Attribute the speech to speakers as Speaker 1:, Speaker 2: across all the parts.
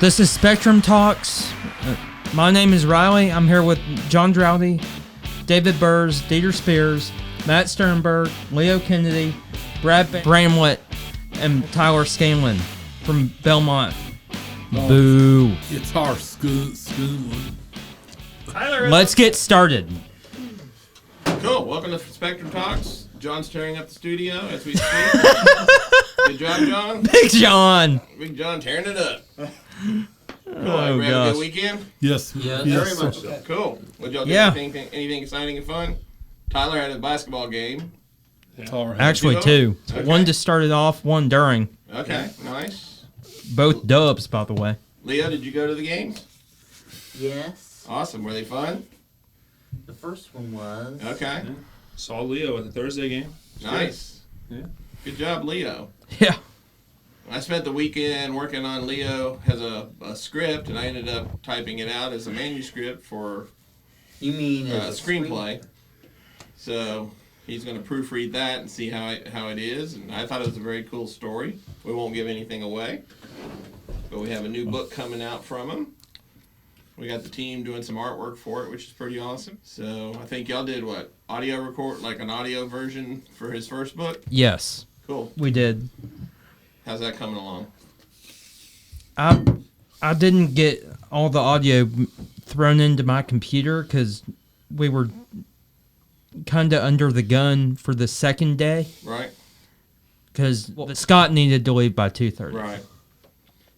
Speaker 1: This is Spectrum Talks. My name is Riley. I'm here with John Droughty, David Burrs, Dieter Spears, Matt Sternberg, Leo Kennedy, Brad Bramlett, and Tyler Scanlon from Belmont. Boo.
Speaker 2: Guitar school.
Speaker 1: Let's get started.
Speaker 3: Cool. Welcome to Spectrum Talks. John's tearing up the studio as we speak. Good job, John.
Speaker 1: Big John.
Speaker 3: Big John tearing it up. Cool.
Speaker 1: Oh,
Speaker 3: Everybody have a
Speaker 1: gosh.
Speaker 3: good weekend?
Speaker 2: Yes.
Speaker 3: Very much so. Cool. What y'all do?
Speaker 1: Yeah.
Speaker 3: Anything exciting and fun? Tyler had a basketball game.
Speaker 1: Actually, two.
Speaker 3: Okay.
Speaker 1: One to start it off, one during.
Speaker 3: Okay, nice.
Speaker 1: Both dubs, by the way.
Speaker 3: Leo, did you go to the games?
Speaker 4: Yes.
Speaker 3: Awesome. Were they fun?
Speaker 4: The first one was.
Speaker 3: Okay.
Speaker 5: Yeah. Saw Leo at the Thursday game.
Speaker 3: Nice.
Speaker 5: Yeah.
Speaker 3: Good job, Leo.
Speaker 1: Yeah.
Speaker 3: I spent the weekend working on Leo has a script, and I ended up typing it out as a manuscript for
Speaker 4: You mean
Speaker 3: a
Speaker 4: as a
Speaker 3: screenplay. So he's going to proofread that and see how it is. And I thought it was a very cool story. We won't give anything away, but we have a new book coming out from him. We got the team doing some artwork for it, which is pretty awesome. So I think y'all did what? Audio record, like an audio version for his first book?
Speaker 1: Yes,
Speaker 3: Cool.
Speaker 1: we did.
Speaker 3: How's that coming along?
Speaker 1: I didn't get all the audio thrown into my computer because we were kind of under the gun for the second day
Speaker 3: Right?
Speaker 1: because Scott needed to leave by 2:30.
Speaker 3: Right.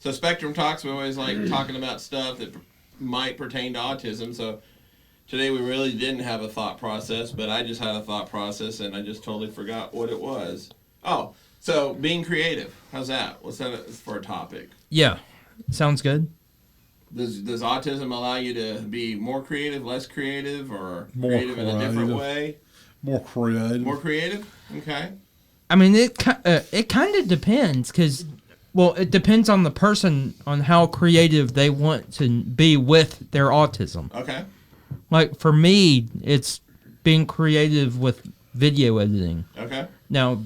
Speaker 3: So Spectrum Talks, we always like talking about stuff that might pertain to autism. So today we really didn't have a thought process, but I just had a thought process and I just totally forgot what it was. Oh, so being creative. How's that? What's that for a topic?
Speaker 1: Yeah, sounds good.
Speaker 3: Does autism allow you to be more creative, less creative, or
Speaker 2: More
Speaker 3: creative in a different
Speaker 2: creative.
Speaker 3: way?
Speaker 2: More creative.
Speaker 3: More creative? Okay.
Speaker 1: I mean, it kind of depends because, well, it depends on the person on how creative they want to be with their autism.
Speaker 3: Okay.
Speaker 1: Like for me, it's being creative with video editing.
Speaker 3: Okay.
Speaker 1: Now,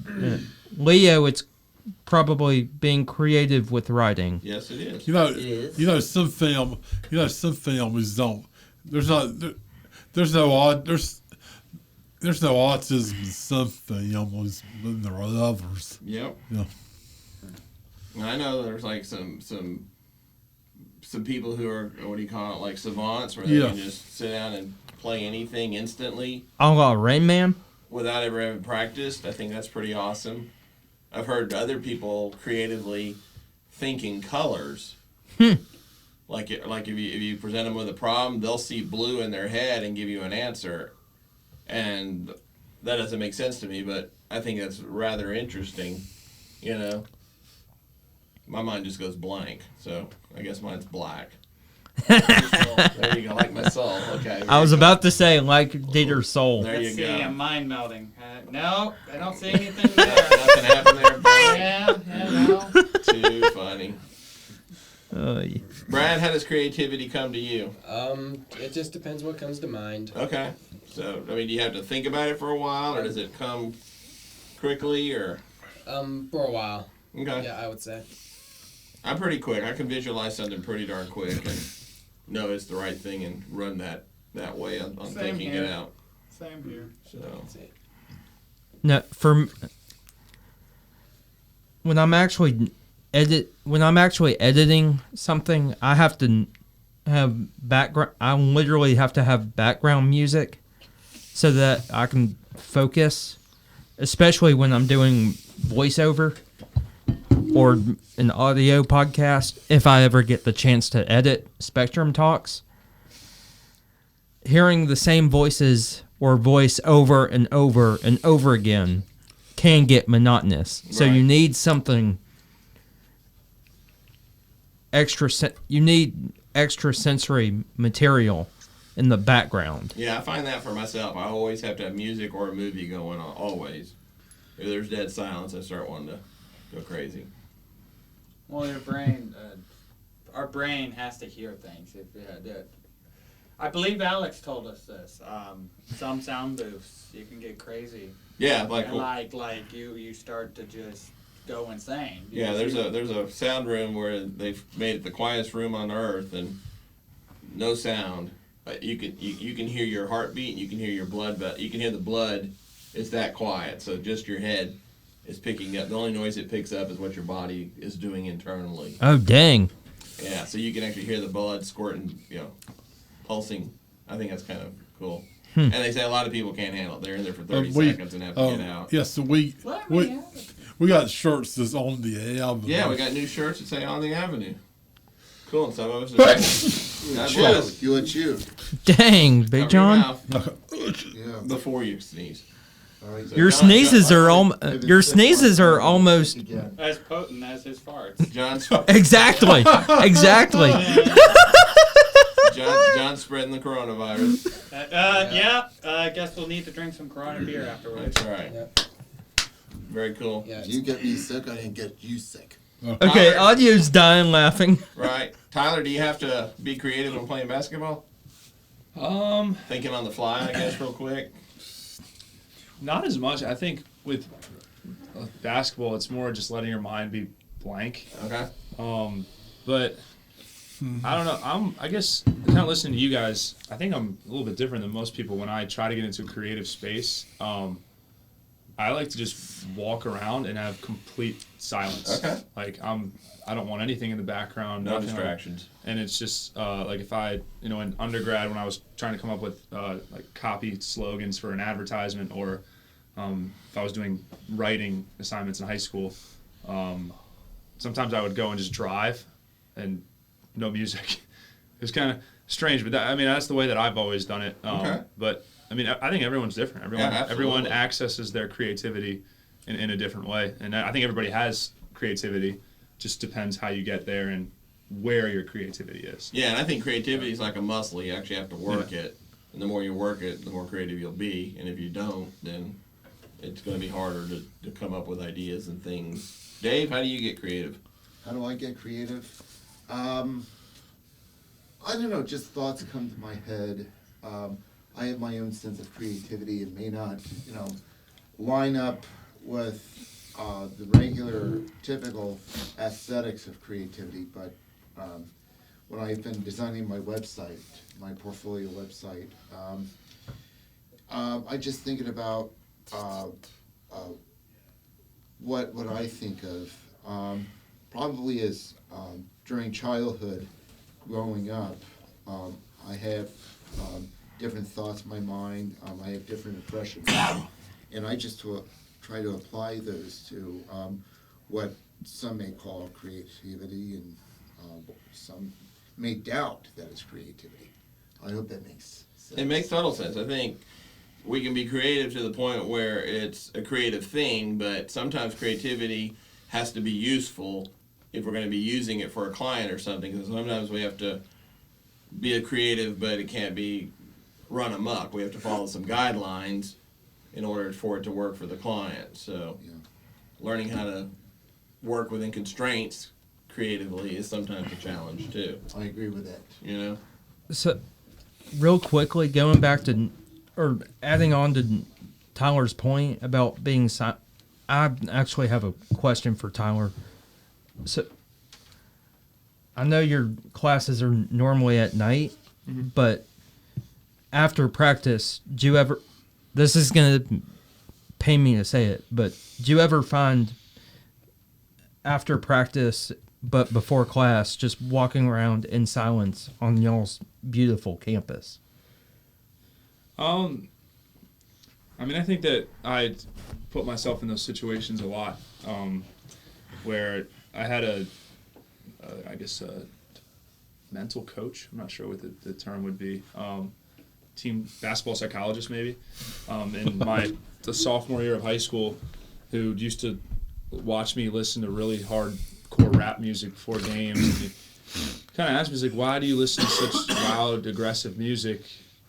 Speaker 1: Leo, it's probably being creative with writing.
Speaker 3: Yes, it is.
Speaker 4: It is.
Speaker 2: Some families don't. There's no autism in some families, but there are others.
Speaker 3: Yep.
Speaker 2: Yeah.
Speaker 3: I know there's like some people who are, what do you call it, like savants, where they
Speaker 2: Yeah.
Speaker 3: can just sit down and play anything instantly
Speaker 1: A la Rain Man.
Speaker 3: without ever having practiced. I think that's pretty awesome. I've heard other people creatively think in colors. Like if you present them with a problem, they'll see blue in their head and give you an answer. And that doesn't make sense to me, but I think that's rather interesting, you know. My mind just goes blank, so I guess mine's black. There you go, like my soul. Okay.
Speaker 1: I was about to say, like Dieter's soul.
Speaker 3: There you
Speaker 6: Let's
Speaker 3: go.
Speaker 6: see, I'm mind melding. No, I don't see anything there.
Speaker 3: Nothing happened there. Brad.
Speaker 6: No.
Speaker 3: Too funny.
Speaker 1: Yeah.
Speaker 3: Brad, how does creativity come to you?
Speaker 7: It just depends what comes to mind.
Speaker 3: Okay. So, I mean, do you have to think about it for a while, or does it come quickly, or?
Speaker 7: For a while.
Speaker 3: Okay.
Speaker 7: Yeah, I would say.
Speaker 3: I'm pretty quick. I can visualize something pretty darn quick and know it's the right thing and run that way on
Speaker 6: Same
Speaker 3: thinking
Speaker 6: here.
Speaker 3: it out.
Speaker 6: Same here.
Speaker 3: So,
Speaker 1: No, when I'm actually editing something, I have to have background. I literally have to have background music so that I can focus, especially when I'm doing voiceover or an audio podcast. If I ever get the chance to edit Spectrum Talks, hearing the same voices or voice over and over and over again can get monotonous. So
Speaker 3: Right.
Speaker 1: you need something extra. You need extra sensory material in the background.
Speaker 3: yeah, I find that for myself. I always have to have music or a movie going on. Always. If there's dead silence, I start wanting to go crazy.
Speaker 6: Well, your brain, our brain has to hear things. I believe Alex told us this. Some sound booths, you can get crazy.
Speaker 3: Yeah, like
Speaker 6: And like you start to just go insane.
Speaker 3: Yeah, there's a sound room where they've made it the quietest room on earth, and no sound. You can hear your heartbeat, and you can hear your blood, but you can hear the blood. It's that quiet, so just your head is picking up. The only noise it picks up is what your body is doing internally.
Speaker 1: Oh, dang.
Speaker 3: Yeah, so you can actually hear the blood squirting, pulsing. I think that's kind of cool. And they say a lot of people can't handle it. They're in there for 30 seconds and have to get out.
Speaker 2: Yeah, so we got shirts that's on the album.
Speaker 3: Yeah, we got new shirts that say "On the Avenue." Cool. And some of us are God bless.
Speaker 8: You and you.
Speaker 1: Dang, Big
Speaker 3: Cover
Speaker 1: John.
Speaker 3: your mouth
Speaker 8: Yeah.
Speaker 3: before you sneeze.
Speaker 8: All right.
Speaker 3: So
Speaker 1: Your
Speaker 3: John-
Speaker 1: sneezes
Speaker 3: John-
Speaker 1: are your sneezes are almost
Speaker 6: As potent as his farts.
Speaker 3: John's
Speaker 1: exactly.
Speaker 3: John's spreading the coronavirus.
Speaker 6: I guess we'll need to drink some Corona beer afterwards.
Speaker 3: That's right.
Speaker 7: Yep.
Speaker 3: Very cool.
Speaker 7: Yeah.
Speaker 8: You get me sick, I didn't get you sick.
Speaker 1: Okay,
Speaker 3: Tyler.
Speaker 1: audio's dying laughing.
Speaker 3: Right. Tyler, do you have to be creative when playing basketball? Thinking on the fly, I guess, real quick.
Speaker 5: Not as much. I think with basketball, it's more just letting your mind be blank.
Speaker 3: Okay.
Speaker 5: But I don't know. I guess kind of listening to you guys, I think I'm a little bit different than most people when I try to get into a creative space. I like to just walk around and have complete silence.
Speaker 3: Okay.
Speaker 5: Like I don't want anything in the background.
Speaker 3: No
Speaker 5: nothing
Speaker 3: distractions.
Speaker 5: And it's just like if I, in undergrad when I was trying to come up with like copy slogans for an advertisement, or if I was doing writing assignments in high school, sometimes I would go and just drive and no music. It was kind of strange, but that's the way that I've always done it.
Speaker 3: Okay.
Speaker 5: But I think everyone's different.
Speaker 3: Yeah,
Speaker 5: Everyone
Speaker 3: absolutely.
Speaker 5: accesses their creativity in a different way, and I think everybody has creativity. Just depends how you get there and where your creativity is.
Speaker 3: Yeah, and I think creativity is like a muscle. You actually have to work it. And the more you work it, the more creative you'll be. And if you don't, then it's going to be harder to come up with ideas and things. Dave, how do you get creative?
Speaker 8: How do I get creative? I don't know, just thoughts come to my head. I have my own sense of creativity. It may not, line up with the regular, typical aesthetics of creativity, but when I've been designing my website, my portfolio website, I just thinking about what I think of. Probably as during childhood, growing up, I have different thoughts in my mind. I have different impressions, and I just try to apply those to what some may call creativity, and some may doubt that it's creativity. I hope that makes sense.
Speaker 3: It makes total sense. I think we can be creative to the point where it's a creative thing, but sometimes creativity has to be useful if we're going to be using it for a client or something. Because sometimes we have to be a creative, but it can't be run amok. We have to follow some guidelines in order for it to work for the client. So learning how to work within constraints creatively is sometimes a challenge too.
Speaker 8: I agree with that.
Speaker 1: So, real quickly, going back to, or adding on to Tyler's point about being silent, I actually have a question for Tyler. So, I know your classes are normally at night, but after practice, do you ever, this is going to pain me to say it, but do you ever find after practice, but before class, just walking around in silence on y'all's beautiful campus?
Speaker 5: I think that I put myself in those situations a lot, where I had a mental coach. I'm not sure what the term would be. Team basketball psychologist, maybe. In the sophomore year of high school, who used to watch me listen to really hardcore rap music before games. And he kind of asked me, he's like, why do you listen to such loud, aggressive music?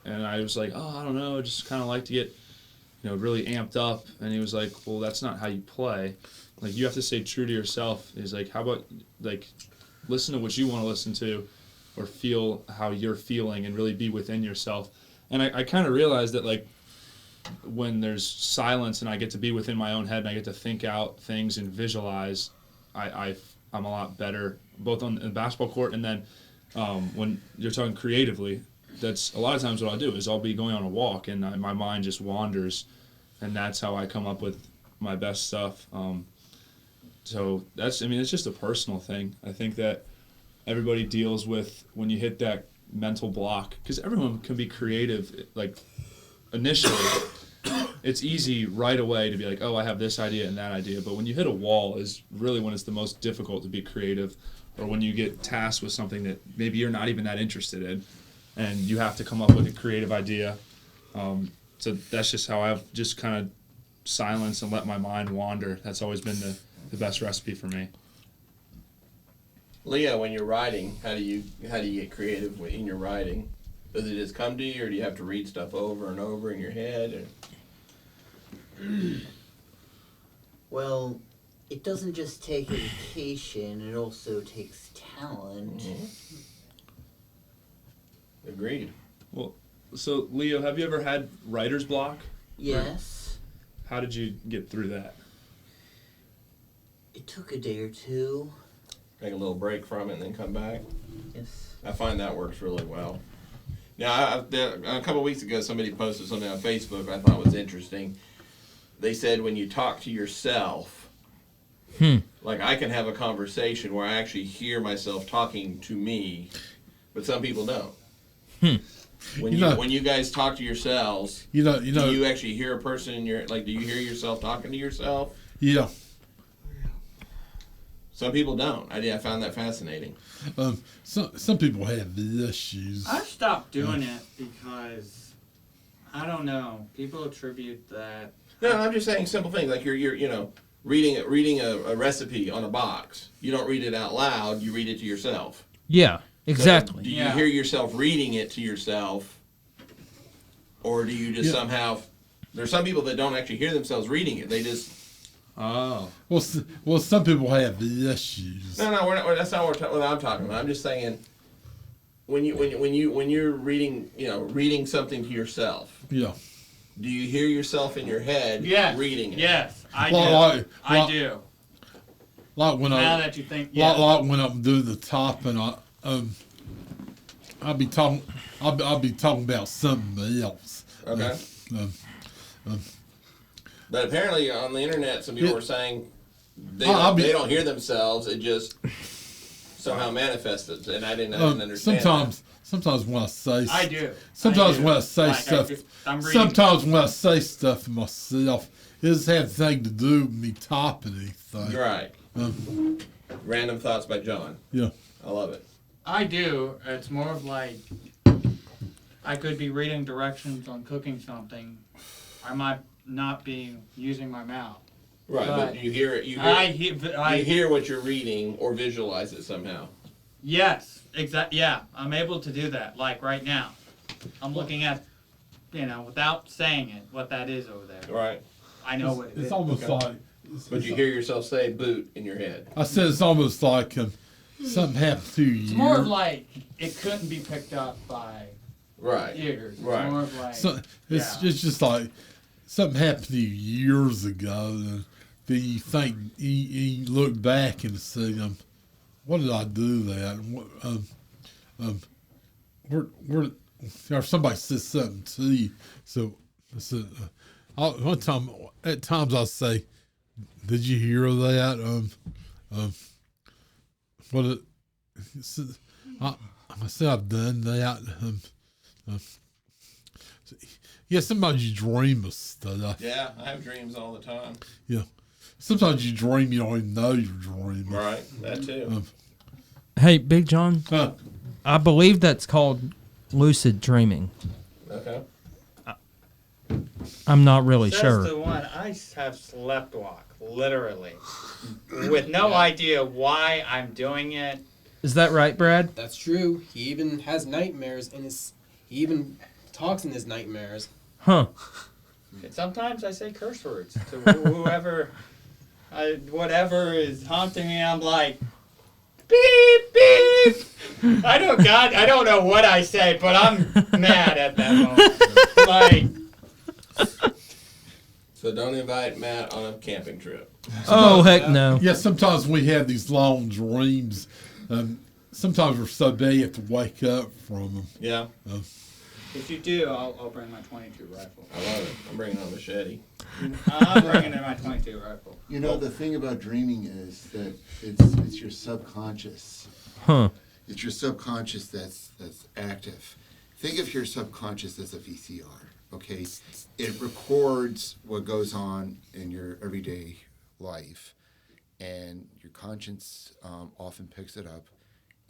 Speaker 5: And I was like, I don't know, just kind of like to get, really amped up. And he was like, well, that's not how you play. Like, you have to stay true to yourself. He's like, how about, listen to what you want to listen to, or feel how you're feeling, and really be within yourself. And I kind of realized that, when there's silence and I get to be within my own head and I get to think out things and visualize, I'm a lot better both on the basketball court and then when you're talking creatively. That's a lot of times what I'll do is I'll be going on a walk and my mind just wanders, and that's how I come up with my best stuff. So it's just a personal thing. I think that everybody deals with when you hit that mental block, because everyone can be creative. Like initially, it's easy right away to be like, oh, I have this idea and that idea. But when you hit a wall is really when it's the most difficult to be creative, or when you get tasked with something that maybe you're not even that interested in. And you have to come up with a creative idea. So that's just how I've just kind of silence and let my mind wander. That's always been the best recipe for me.
Speaker 3: Leah, when you're writing, how do you get creative in your writing? Does it just come to you, or do you have to read stuff over and over in your head?
Speaker 4: Well, it doesn't just take education; it also takes talent.
Speaker 3: Mm-hmm. Agreed.
Speaker 5: Well, so Leo, have you ever had writer's block?
Speaker 4: Yes.
Speaker 5: How did you get through that?
Speaker 4: It took a day or two.
Speaker 3: Take a little break from it and then come back.
Speaker 4: Yes.
Speaker 3: I find that works really well. Now, a couple of weeks ago, somebody posted something on Facebook I thought was interesting. They said when you talk to yourself, like I can have a conversation where I actually hear myself talking to me, but some people don't. When you guys talk to yourselves, do you actually hear a person in your, like, do you hear yourself talking to yourself?
Speaker 2: Yeah.
Speaker 3: Some people don't. I found that fascinating.
Speaker 2: Some people have the issues.
Speaker 6: I stopped doing it because I don't know. People attribute that.
Speaker 3: No, I'm just saying simple things like you're reading a recipe on a box. You don't read it out loud. You read it to yourself.
Speaker 1: Yeah, exactly.
Speaker 3: So do you hear yourself reading it to yourself, or do you just somehow? There's some people that don't actually hear themselves reading it. They just.
Speaker 5: Oh.
Speaker 2: Well, some people have the issues.
Speaker 3: No, we're not. That's not what I'm talking about. I'm just saying, when you're reading, reading something to yourself.
Speaker 2: Yeah.
Speaker 3: Do you hear yourself in your head reading it?
Speaker 6: Yes, I do. I do.
Speaker 2: Like when
Speaker 6: that you think,
Speaker 2: like when I'm doing the top and I'll be talking about something else.
Speaker 3: Okay. But apparently on the internet, some people were saying they don't hear themselves. It just somehow manifests, and I didn't understand.
Speaker 2: Sometimes when I say,
Speaker 6: I do.
Speaker 2: Sometimes
Speaker 6: I do.
Speaker 2: when I say stuff, sometimes when I say stuff to myself, it doesn't have anything to do with me typing anything.
Speaker 3: Right. Random Thoughts by John.
Speaker 2: Yeah.
Speaker 3: I love it.
Speaker 6: I do. It's more of like I could be reading directions on cooking something. I might not be using my mouth.
Speaker 3: Right, but you hear it. You hear what you're reading or visualize it somehow.
Speaker 6: Yes, exactly. Yeah, I'm able to do that. Like right now, I'm looking at, without saying it, what that is over there.
Speaker 3: Right.
Speaker 6: I know what it is.
Speaker 2: It's almost like.
Speaker 3: But you hear yourself say "boot" in your head.
Speaker 2: I said it's almost like something happened to you.
Speaker 6: It's more of like it couldn't be picked up by ears. It's
Speaker 2: Right.
Speaker 6: more of like
Speaker 2: it's just like something happened to you years ago, and then you think you look back and say, what did I do that? Or somebody says something to you. So one time, at times I'll say, did you hear that? I said I've done that. Yeah, sometimes you dream of stuff.
Speaker 3: Yeah, I have dreams all the time.
Speaker 2: Yeah. Sometimes you dream, you don't even know you're dreaming.
Speaker 3: Right, that too.
Speaker 1: Hey, Big John, I believe that's called lucid dreaming.
Speaker 3: Okay.
Speaker 1: I'm not really
Speaker 6: That's
Speaker 1: sure.
Speaker 6: the one. I have slept walk, literally, with no idea why I'm doing it.
Speaker 1: Is that right, Brad?
Speaker 7: That's true. He even has nightmares he even talks in his nightmares.
Speaker 1: Huh.
Speaker 6: Sometimes I say curse words to whoever, whatever is haunting me. I'm like, beep beep. I don't know what I say, but I'm mad at that moment. Like,
Speaker 3: So don't invite Matt on a camping trip.
Speaker 1: Oh, heck no.
Speaker 2: Yeah, sometimes we have these long dreams. Sometimes we're so bad you have to wake up from them.
Speaker 3: Yeah,
Speaker 6: If you do, I'll bring my 22 rifle.
Speaker 3: I love it. I'm bringing a machete.
Speaker 6: I'm bringing in my 22 rifle.
Speaker 8: You know, the thing about dreaming is that it's your subconscious.
Speaker 1: Huh.
Speaker 8: It's your subconscious that's active. Think of your subconscious as a VCR, okay? It records what goes on in your everyday life, and your conscience often picks it up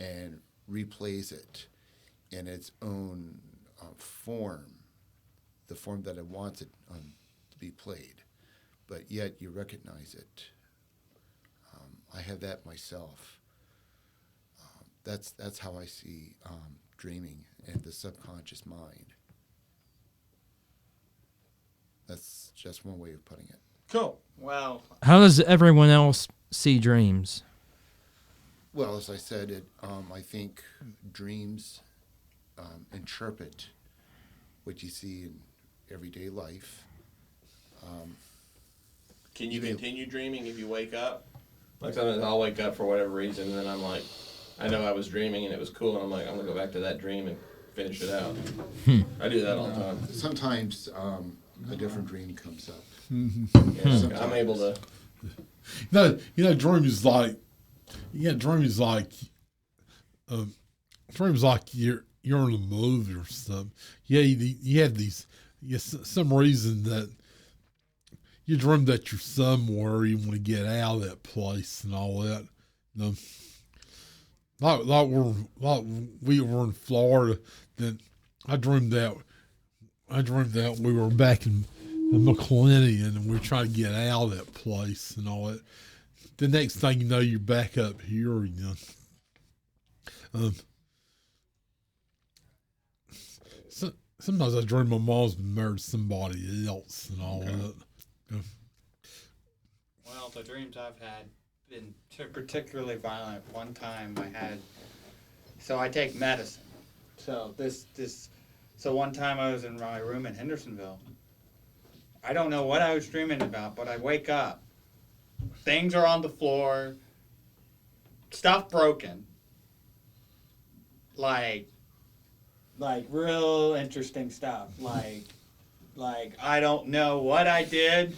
Speaker 8: and replays it in its own form, the form that it wants it to be played, but yet you recognize it. I have that myself. That's how I see dreaming and the subconscious mind. That's just one way of putting it.
Speaker 3: Cool.
Speaker 6: Well,
Speaker 1: How does everyone else see dreams?
Speaker 8: Well, as I said, I think dreams interpret what you see in everyday life.
Speaker 3: Can you
Speaker 8: You do.
Speaker 3: continue dreaming if you wake up? Like sometimes I'll wake up for whatever reason, and then I'm like, I know I was dreaming and it was cool, and I'm like, I'm gonna go back to that dream and finish it out. I do that all the time.
Speaker 8: Sometimes a different dream comes up.
Speaker 3: Yeah, I'm able to.
Speaker 2: Dreams like, dreams like you're in a movie or something. Yeah, you have these. Some reason that you dream that you're somewhere, you want to get out of that place and all that. Like we were in Florida. Then I dreamed that we were back in McClenny and we were trying to get out of that place and all that. The next thing you know, you're back up here again. Sometimes I dream my mom's married to somebody else and all that.
Speaker 6: well, the dreams I've had been particularly violent. One time so I take medicine. So so one time I was in my room in Hendersonville. I don't know what I was dreaming about, but I wake up. Things are on the floor. Stuff broken. Like real interesting stuff. Like I don't know what I did,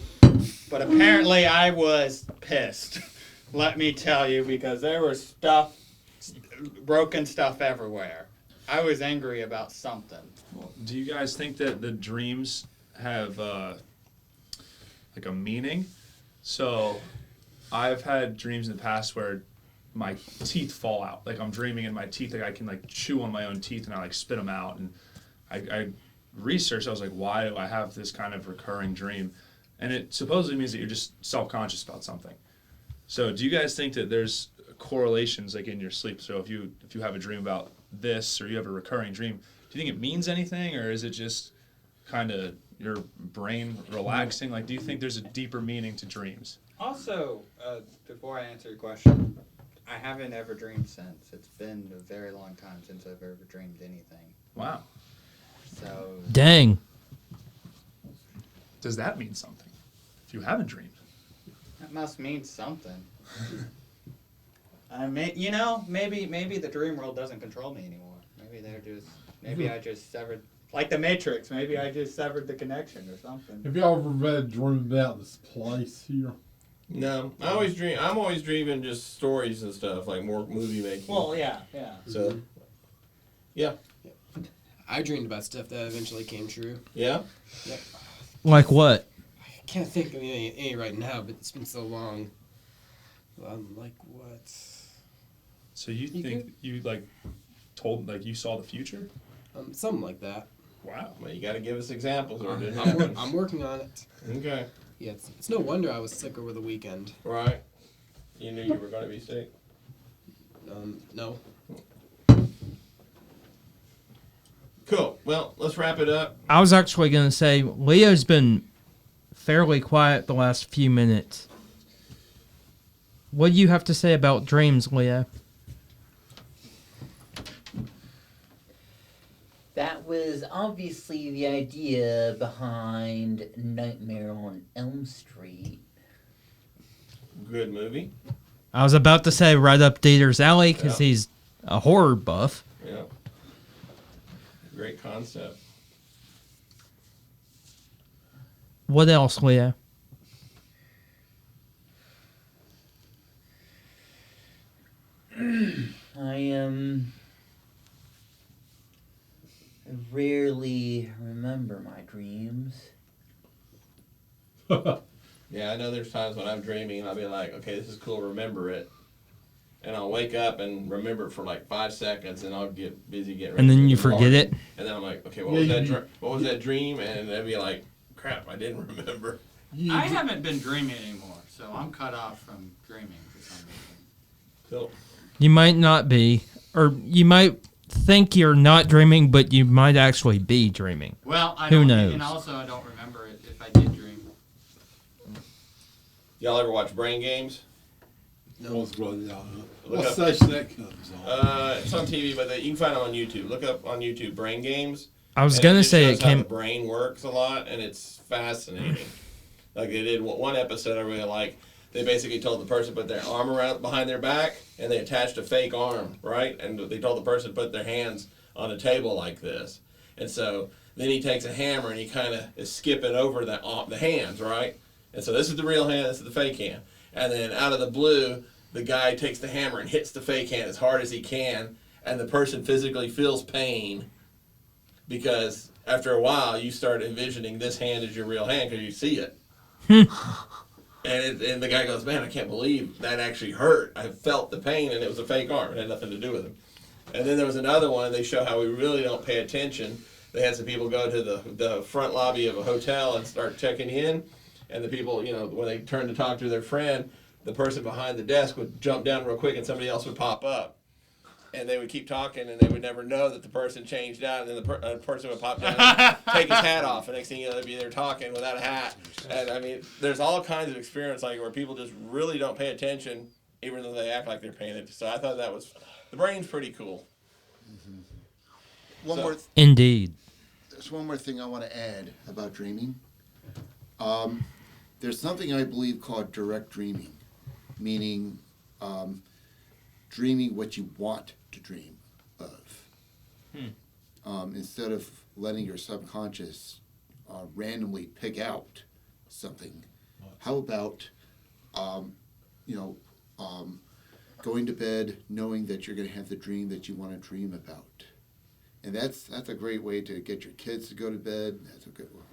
Speaker 6: but apparently I was pissed. Let me tell you, because there was broken stuff everywhere. I was angry about something.
Speaker 5: Do you guys think that the dreams have like a meaning? So I've had dreams in the past where my teeth fall out. Like I'm dreaming and my teeth, like I can like chew on my own teeth and I like spit them out. And I researched, I was like, why do I have this kind of recurring dream? And it supposedly means that you're just self-conscious about something. So do you guys think that there's correlations like in your sleep? So if you have a dream about this or you have a recurring dream, do you think it means anything, or is it just kind of your brain relaxing? Like, do you think there's a deeper meaning to dreams?
Speaker 6: Also, before I answer your question, I haven't ever dreamed since. It's been a very long time since I've ever dreamed anything.
Speaker 5: Wow.
Speaker 6: So
Speaker 1: Dang.
Speaker 5: Does that mean something if you haven't dreamed?
Speaker 6: that must mean something. I mean, maybe the dream world doesn't control me anymore. Maybe I just severed, like the Matrix. Maybe I just severed the connection or something.
Speaker 2: Have y'all ever read a dream about this place here?
Speaker 3: No, I'm always dreaming just stories and stuff, like more movie making.
Speaker 6: Well, yeah.
Speaker 3: So, yeah.
Speaker 7: I dreamed about stuff that eventually came true.
Speaker 3: Yeah?
Speaker 1: Like what?
Speaker 7: I can't think of any right now, but it's been so long. Like what?
Speaker 5: So you think you like told like you saw the future?
Speaker 7: Something like that.
Speaker 5: Wow.
Speaker 3: Well, you got to give us examples or it didn't happen.
Speaker 7: I'm working on it.
Speaker 3: Okay.
Speaker 7: Yeah, it's no wonder I was sick over the weekend.
Speaker 3: Right. You knew you were going to be sick?
Speaker 7: No.
Speaker 3: Cool. Well, let's wrap it up.
Speaker 1: I was actually going to say, Leo's been fairly quiet the last few minutes. What do you have to say about dreams, Leo?
Speaker 4: That was obviously the idea behind Nightmare on Elm Street.
Speaker 3: Good movie.
Speaker 1: I was about to say right up Dieter's alley because
Speaker 3: Yeah.
Speaker 1: he's a horror buff.
Speaker 3: Yeah. Great concept.
Speaker 1: What else, Leo?
Speaker 4: I rarely remember my dreams.
Speaker 3: Yeah, I know there's times when I'm dreaming and I'll be like, okay, this is cool, remember it. And I'll wake up and remember it for like 5 seconds, and I'll get busy getting ready.
Speaker 1: And then
Speaker 3: for
Speaker 1: you
Speaker 3: the
Speaker 1: forget
Speaker 3: morning.
Speaker 1: it?
Speaker 3: And then I'm like, okay, what
Speaker 2: Yeah,
Speaker 3: was
Speaker 2: you
Speaker 3: that?
Speaker 2: do.
Speaker 3: What was that dream? And I'd be like, crap, I didn't remember.
Speaker 6: I haven't been dreaming anymore, so I'm cut off from dreaming for some reason.
Speaker 3: Cool.
Speaker 1: You might not be, or you might think you're not dreaming, but you might actually be dreaming.
Speaker 6: Well, I
Speaker 1: Who
Speaker 6: don't,
Speaker 1: knows?
Speaker 6: and also I don't remember it if I did dream.
Speaker 3: Y'all ever watch Brain Games?
Speaker 2: What's running out?
Speaker 3: Look
Speaker 2: What
Speaker 3: up-
Speaker 2: station that comes on?
Speaker 3: It's on TV, but you can find them on YouTube. Look up on YouTube Brain Games.
Speaker 1: I was
Speaker 3: And
Speaker 1: gonna
Speaker 3: just
Speaker 1: say
Speaker 3: shows
Speaker 1: it
Speaker 3: how
Speaker 1: came.
Speaker 3: the brain works a lot, and it's fascinating. Like they did one episode I really like. They basically told the person to put their arm around behind their back, and they attached a fake arm, right? And they told the person to put their hands on a table like this. And so then he takes a hammer and he kind of is skipping over the hands, right? And so this is the real hand, this is the fake hand. And then out of the blue, the guy takes the hammer and hits the fake hand as hard as he can, and the person physically feels pain because after a while you start envisioning this hand as your real hand because you see it. And the guy goes, man, I can't believe that actually hurt. I felt the pain, and it was a fake arm. It had nothing to do with him. And then there was another one. They show how we really don't pay attention. They had some people go to the front lobby of a hotel and start checking in. And the people, when they turned to talk to their friend, the person behind the desk would jump down real quick and somebody else would pop up. And they would keep talking, and they would never know that the person changed out, and then the person would pop down and take his hat off, and next thing you know, they'd be there talking without a hat. And, I mean, there's all kinds of experience like where people just really don't pay attention, even though they act like they're paying attention. So I thought the brain's pretty cool.
Speaker 1: Indeed.
Speaker 8: There's one more thing I want to add about dreaming. There's something I believe called direct dreaming, meaning dreaming what you want to dream of. Instead of letting your subconscious randomly pick out something. How about, going to bed knowing that you're going to have the dream that you want to dream about. And that's a great way to get your kids to go to bed. That's a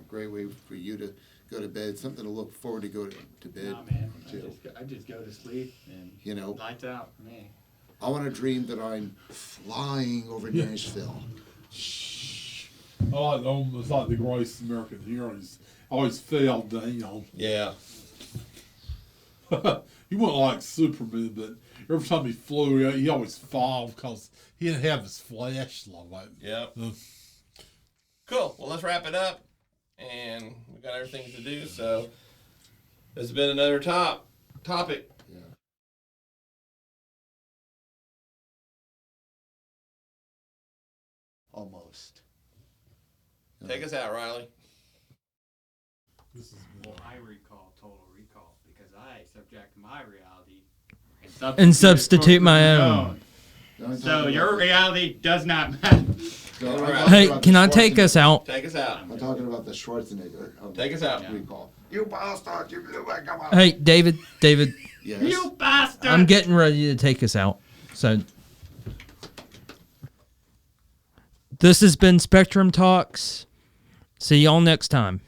Speaker 8: great way for you to go to bed. Something to look forward to go to bed.
Speaker 6: Nah, man,
Speaker 8: to.
Speaker 6: I just go to sleep and lights out for me.
Speaker 8: I want to dream that I'm flying over Nashville.
Speaker 2: It's like the greatest American heroes. Always fell down.
Speaker 3: Yeah.
Speaker 2: He wasn't like Superman, but every time he flew, he always fall because he didn't have his flashlight.
Speaker 3: Yep. Cool. Well, let's wrap it up. And we've got other things to do, so this has been another topic.
Speaker 8: Yeah. Almost.
Speaker 3: Take us out, Riley.
Speaker 6: Well, I recall Total Recall because I subject my reality
Speaker 1: And substitute my
Speaker 6: for
Speaker 1: own.
Speaker 6: So your reality does not matter.
Speaker 8: So
Speaker 3: Right.
Speaker 1: Hey, can I take us out?
Speaker 3: Take us out.
Speaker 8: I'm talking about the Schwarzenegger. Of
Speaker 3: Take us out.
Speaker 8: Recall.
Speaker 9: You bastard, you blew my come on.
Speaker 1: Hey, David,
Speaker 8: Yes.
Speaker 6: You bastard!
Speaker 1: I'm getting ready to take us out. So this has been Spectrum Talks. See y'all next time.